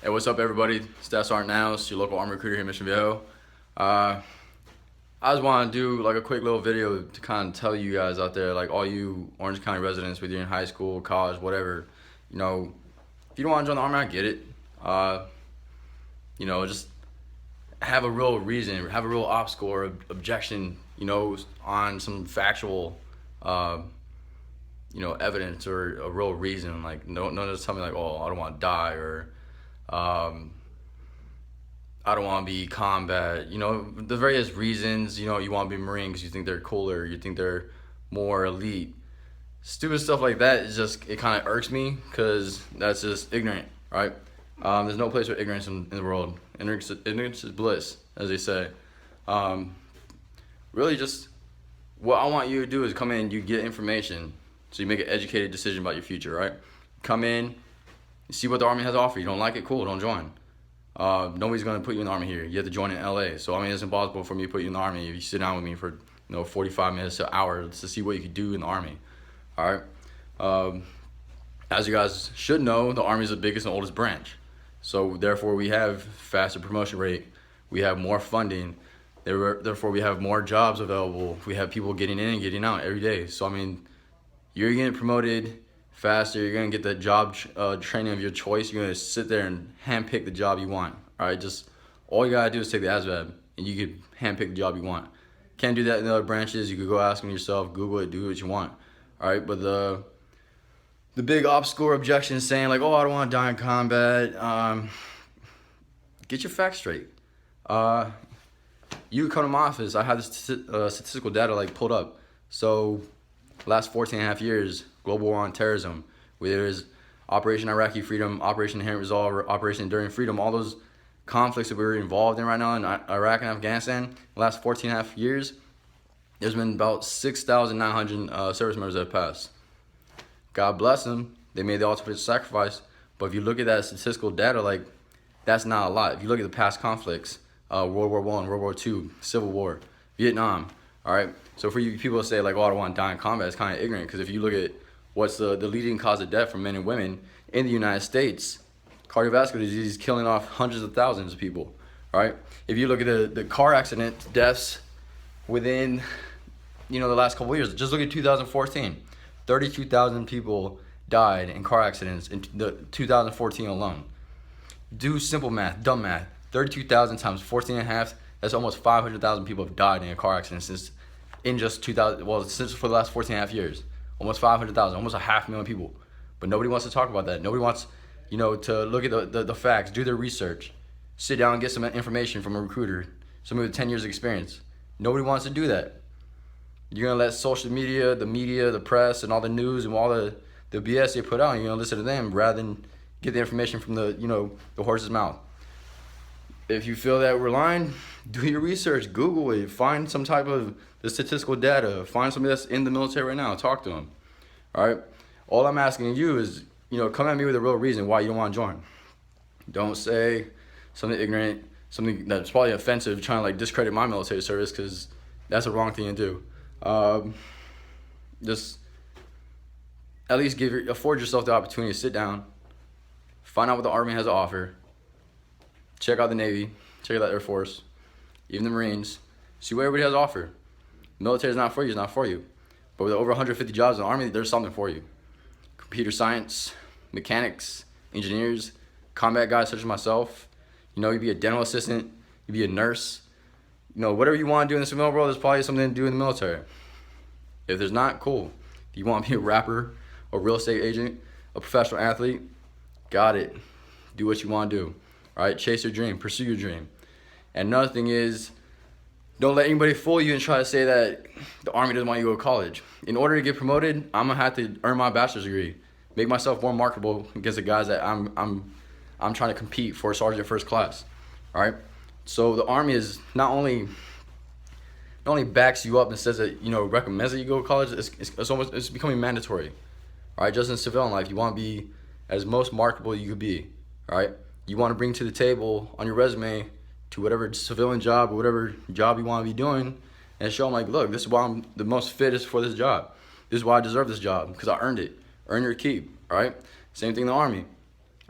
Hey, what's up, everybody? Stats Aren't Now. It's your local army recruiter here in Mission Viejo. I just want to do like a quick little video to kind of tell you guys out there, like all you Orange County residents, whether you're in high school, college, whatever, if you don't want to join the army, I get it. Just have a real reason, have a real obstacle or objection, on some factual, uh, evidence or a real reason. Like, no, just tell me like, oh, I don't want to die or um, I don't want to be combat. The various reasons. You want to be Marine because you think they're cooler, you think they're more elite. Stupid stuff like that is just it kind of irks me because that's just ignorant, right? There's no place for ignorance in the world. Ignorance is bliss, as they say. Um, Really, just what I want you to do is come in, you get information, so you make an educated decision about your future, right? Come in, see what the Army has to offer. You don't like it, cool, don't join. Nobody's gonna put you in the Army here. You have to join in LA. So it's impossible for me to put you in the Army if you sit down with me for 45 minutes to an hour to see what you could do in the Army. All right. As you guys should know, the Army is the biggest and oldest branch. So therefore, we have faster promotion rate. We have more funding. Therefore, we have more jobs available. We have people getting in and getting out every day. So you're getting promoted faster. You're gonna get the job training of your choice. You're gonna sit there and handpick the job you want. All right, just all you gotta do is take the ASVAB, and you could handpick the job you want. Can't do that in the other branches. You could go ask them yourself, Google it, do what you want. All right, but the big obstacle or objection is saying like, oh, I don't want to die in combat. Get your facts straight. Uh, you come to my office. I have this statistical data like pulled up. So, last 14 and a half years, global war on terrorism, whether it's Operation Iraqi Freedom, Operation Inherent Resolve, or Operation Enduring Freedom, all those conflicts that we're involved in right now in Iraq and Afghanistan, the last 14 and a half years, there's been about 6,900 service members that have passed. God bless them. They made the ultimate sacrifice. But if you look at that statistical data, like, that's not a lot. If you look at the past conflicts, World War I, World War II, Civil War, Vietnam, all right? So for you people to say, like, oh, I don't want to die in combat, it's kind of ignorant. Because if you look at what's the leading cause of death for men and women in the United States, cardiovascular disease is killing off hundreds of thousands of people, all right? If you look at the car accident deaths within, the last couple of years, just look at 2014. 32,000 people died in car accidents in the 2014 alone. Do simple math, dumb math. 32,000 times 14 and a half, that's almost 500,000 people have died in a car accident since for the last 14 and a half years. Almost 500,000, almost a 500,000 people. But nobody wants to talk about that. Nobody wants, to look at the facts, do their research, sit down and get some information from a recruiter, somebody with 10 years of experience. Nobody wants to do that. You're gonna let social media, the press, and all the news and all the BS they put out, you're gonna listen to them rather than get the information from the horse's mouth. If you feel that we're lying, do your research, Google it, find some type of the statistical data, find somebody that's in the military right now, talk to them. All right. All I'm asking you is, come at me with a real reason why you don't want to join. Don't say something ignorant, something that's probably offensive, trying to like discredit my military service, because that's a wrong thing to do. Just at least afford yourself the opportunity to sit down, find out what the Army has to offer, check out the Navy, check out the Air Force, even the Marines, see what everybody has to offer. Military is not for you, it's not for you. But with over 150 jobs in the Army, there's something for you. Computer science, mechanics, engineers, combat guys such as myself. You'd be a dental assistant, you'd be a nurse. Whatever you want to do in the civilian world, there's probably something to do in the military. If there's not, cool. If you want to be a rapper, a real estate agent, a professional athlete, got it. Do what you want to do. All right, chase your dream, pursue your dream. And another thing is, don't let anybody fool you and try to say that the Army doesn't want you to go to college. In order to get promoted, I'm gonna have to earn my bachelor's degree, make myself more marketable against the guys that I'm trying to compete for sergeant first class. All right. So the Army is not only backs you up and says that recommends that you go to college. It's becoming mandatory. All right, just in civilian life, you want to be as most marketable you could be. All right, you want to bring to the table on your resume to whatever civilian job or whatever job you want to be doing, and show them like, look, this is why I'm the most fittest for this job. This is why I deserve this job because I earned it. Earn your keep. All right. Same thing in the Army.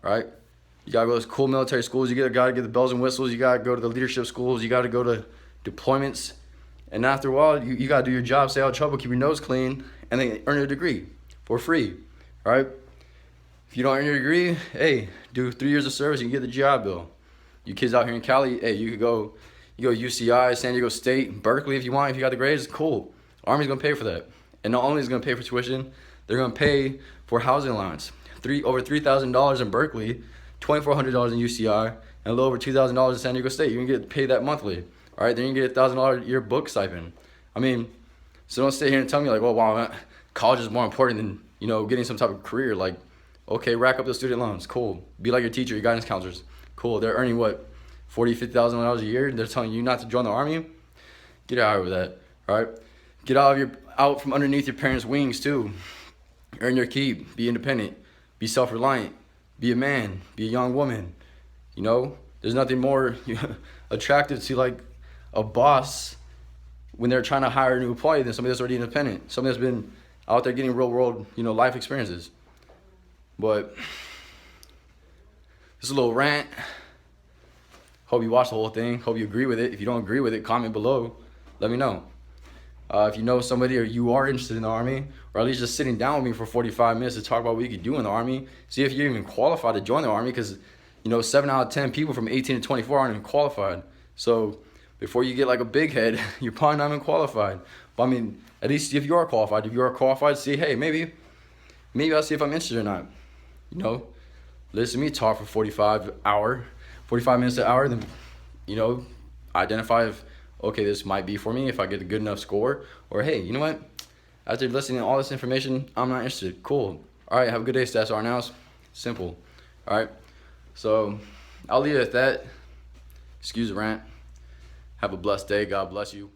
All right. You gotta go to those cool military schools. You gotta get the bells and whistles. You gotta go to the leadership schools. You gotta go to deployments. And after a while, you gotta do your job, stay out of trouble, keep your nose clean, and then earn your degree for free, all right? If you don't earn your degree, hey, do 3 years of service, you can get the GI Bill. You kids out here in Cali, hey, you go UCI, San Diego State, Berkeley if you want. If you got the grades, cool. Army's gonna pay for that. And not only is it gonna pay for tuition, they're gonna pay for housing allowance. Over $3,000 in Berkeley, $2,400 in UCI, and a little over $2,000 in San Diego State. You're gonna get paid that monthly. All right, then you can get a $1,000 a year book stipend. I mean, so don't sit here and tell me like, well, wow, college is more important than, you know, getting some type of career. Like, okay, rack up those student loans, cool. Be like your teacher, your guidance counselors, cool. They're earning what, $40,000, $50,000 a year. They're telling you not to join the Army. Get out of that. All right, get out from underneath your parents' wings too. Earn your keep. Be independent. Be self-reliant. Be a man. Be a young woman. You know, there's nothing more attractive to like a boss when they're trying to hire a new employee than somebody that's already independent, somebody that's been out there getting real world, you know, life experiences. But this is a little rant. Hope you watch the whole thing. Hope you agree with it. If you don't agree with it, comment below. Let me know. If you know somebody or you are interested in the Army, or at least just sitting down with me for 45 minutes to talk about what you could do in the Army, see if you're even qualified to join the Army, because, you know, 7 out of 10 people from 18 to 24 aren't even qualified. So before you get like a big head, you're probably not even qualified. But I mean, at least if you are qualified, see, hey, maybe I'll see if I'm interested or not. You know, listen to me talk for 45 minutes an hour, then, you know, identify if, okay, this might be for me if I get a good enough score, or hey, you know what? After listening to all this information, I'm not interested. Cool. All right, have a good day, Stats Arnows. Simple. All right, so I'll leave it at that. Excuse the rant. Have a blessed day. God bless you.